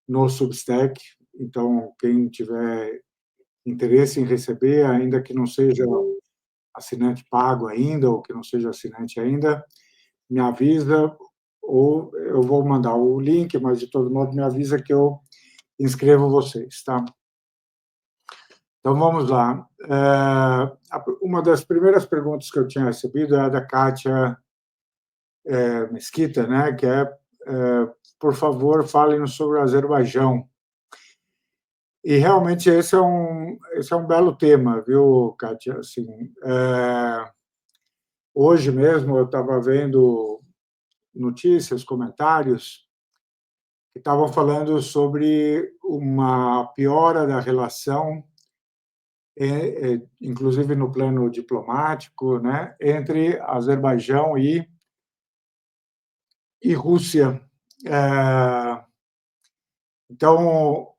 no Substack. Então, quem tiver interesse em receber, ainda que não seja assinante pago ainda, ou que não seja assinante ainda, me avisa, ou eu vou mandar o link, mas, de todo modo, me avisa que eu inscrevo vocês, tá? Então, vamos lá. Uma das primeiras perguntas que eu tinha recebido é a da Kátia Mesquita, né, que é, por favor, falem-nos sobre o Azerbaijão. E, realmente, esse é um belo tema, viu, Kátia? Assim, hoje mesmo eu estava vendo notícias, comentários, que estavam falando sobre uma piora da relação, inclusive no plano diplomático, né, entre Azerbaijão e Rússia. Então,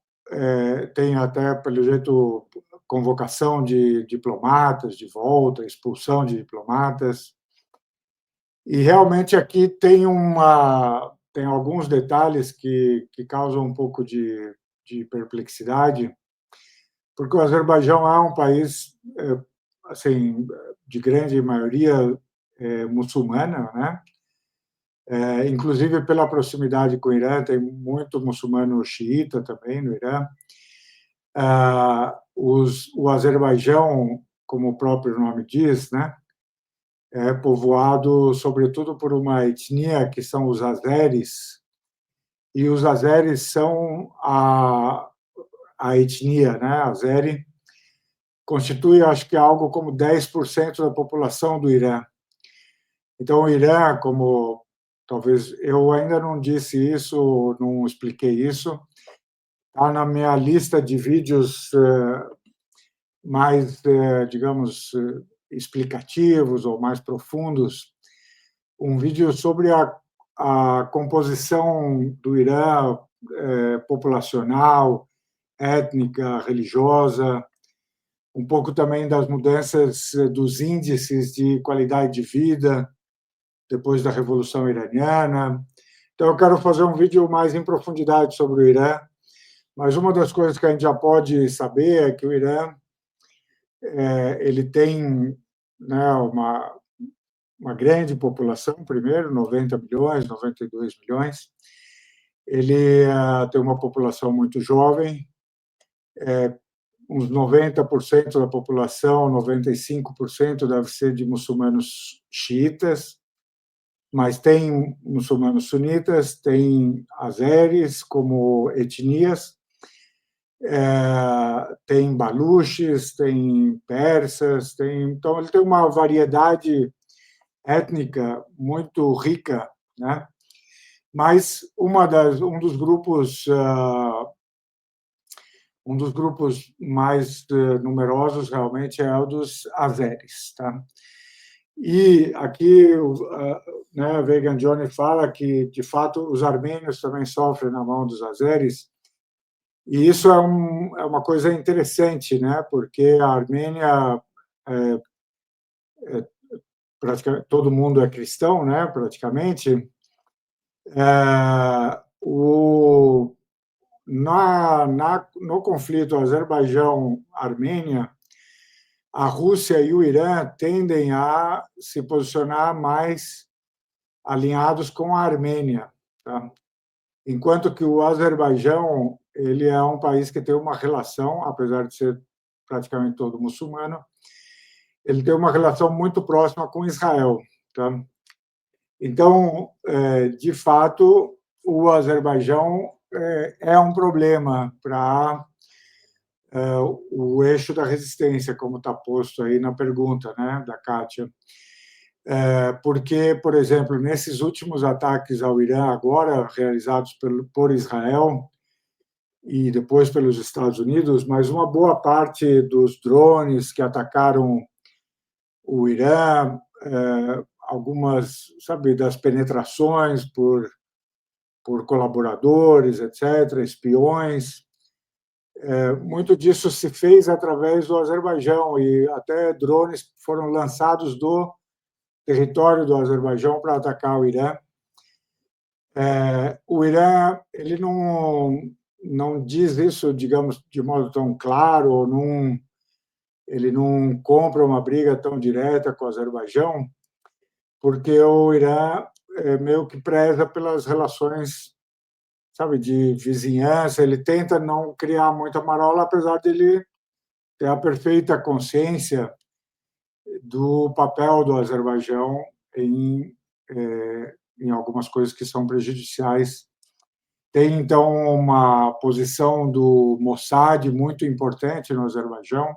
tem até, pelo jeito, convocação de diplomatas de volta, expulsão de diplomatas. E, realmente, aqui tem alguns detalhes que causam um pouco de perplexidade, porque o Azerbaijão é um país, assim, de grande maioria muçulmana, né? Inclusive, pela proximidade com o Irã, tem muito muçulmano xiita também no Irã. O Azerbaijão, como o próprio nome diz, né, é povoado, sobretudo, por uma etnia que são os azeres, e os azeres são a etnia, né, azeri, constitui, acho que, algo como 10% da população do Irã. Então, o Irã, como talvez eu ainda não disse isso, não expliquei isso, está na minha lista de vídeos mais, digamos, explicativos ou mais profundos, um vídeo sobre a composição do Irã, populacional, étnica, religiosa, um pouco também das mudanças dos índices de qualidade de vida depois da Revolução Iraniana. Então, eu quero fazer um vídeo mais em profundidade sobre o Irã, mas uma das coisas que a gente já pode saber é que o Irã ele tem, né, uma grande população, primeiro, 90 milhões, 92 milhões. Ele tem uma população muito jovem, uns 90% da população, 95% deve ser de muçulmanos xiitas, mas tem muçulmanos sunitas, tem azeres como etnias, tem baluches, tem persas, então ele tem uma variedade étnica muito rica, né? Mas um dos grupos mais numerosos realmente é o dos azeres, tá? E aqui, né, Vegan Johnny fala que, de fato, os armênios também sofrem na mão dos azeres, e isso é uma coisa interessante, né, porque a Armênia, praticamente, todo mundo é cristão, né, praticamente. No conflito Azerbaijão-Armênia, a Rússia e o Irã tendem a se posicionar mais alinhados com a Armênia, tá? Enquanto que o Azerbaijão, ele é um país que tem uma relação, apesar de ser praticamente todo muçulmano, ele tem uma relação muito próxima com Israel, tá? Então, de fato, o Azerbaijão é um problema para o eixo da resistência, como está posto aí na pergunta, né, da Kátia. Porque, por exemplo, nesses últimos ataques ao Irã, agora realizados por Israel e depois pelos Estados Unidos, mas uma boa parte dos drones que atacaram o Irã, algumas, sabe, das penetrações por colaboradores, etc., espiões, muito disso se fez através do Azerbaijão, e até drones foram lançados do território do Azerbaijão para atacar o Irã. O Irã ele não diz isso, digamos, de modo tão claro, ou ele não compra uma briga tão direta com o Azerbaijão, porque o Irã meio que preza pelas relações, sabe, de vizinhança. Ele tenta não criar muita marola, apesar de ele ter a perfeita consciência do papel do Azerbaijão em algumas coisas que são prejudiciais. Tem, então, uma posição do Mossad muito importante no Azerbaijão,